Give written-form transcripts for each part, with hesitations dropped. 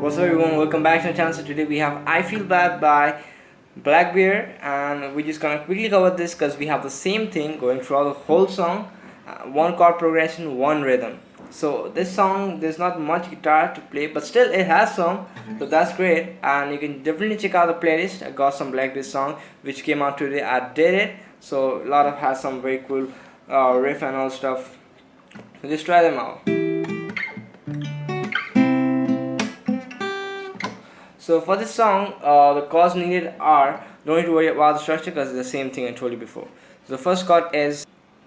What's up everyone, welcome back to the channel. So today we have I Feel Bad by Blackbear, and we're just gonna quickly cover this because we have the same thing going throughout the whole song. One chord progression, one rhythm. So this song, there's not much guitar to play, but still it has some, so that's great. And you can definitely check out the playlist. I got some Blackbear song which came out today. I did it, so a lot of has some very cool riff and all stuff. So just try them out. So for this song, the chords needed are, don't need to worry about the structure because it's the same thing I told you before. So the first chord is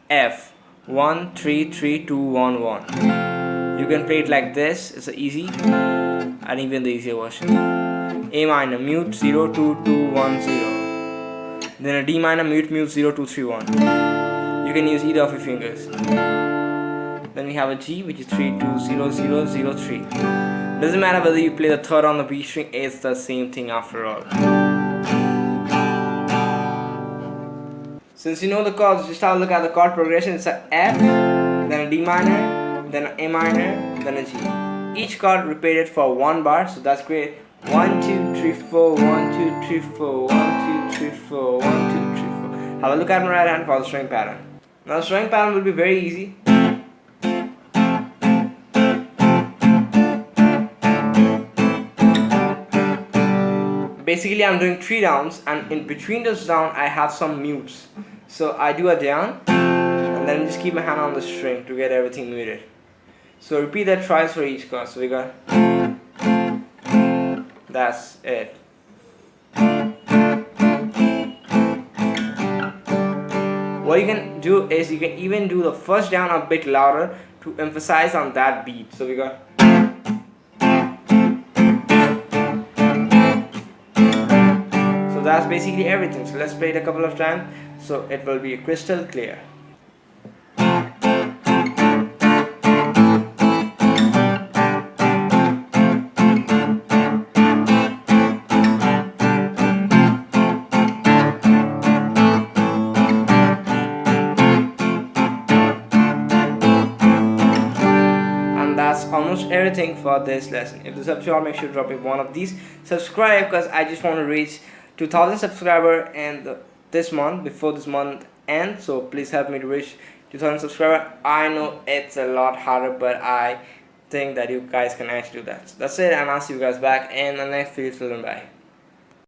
F, 1 3 3 2 1 1. You can play it like this, it's easy, and even the easier version. A minor, mute 0 2 2 1 0. Then a D minor, mute 0 2 3 1. You can use either of your fingers. Then we have a G, which is 3 2 0 0 0 3. Doesn't matter whether you play the third on the B string, it's the same thing after all. Since you know the chords, just have a look at the chord progression. It's a F, then a D minor, then an A minor, then a G. Each chord repeated for one bar, so that's great. 1 2 3 4 1 2 3 4 1 2 3 4 1 2 3 4. Have a look at my right hand for the string pattern. Now the string pattern will be very easy. Basically I'm doing 3 downs, and in between those downs I have some mutes. So I do a down and then just keep my hand on the string to get everything muted. So repeat that twice for each chord. So we got, that's it. What you can do is you can even do the first down a bit louder to emphasize on that beat. So we got, that's basically everything. So let's play it a couple of times so it will be crystal clear. And that's almost everything for this lesson. If this helps you out, make sure to drop me one of these. Subscribe because I just want to reach 2,000 subscribers and this month, before this month ends. So please help me to reach 2,000 subscribers. I know it's a lot harder, but I think that you guys can actually do that. So that's it, and I'll see you guys back in the next video. Bye.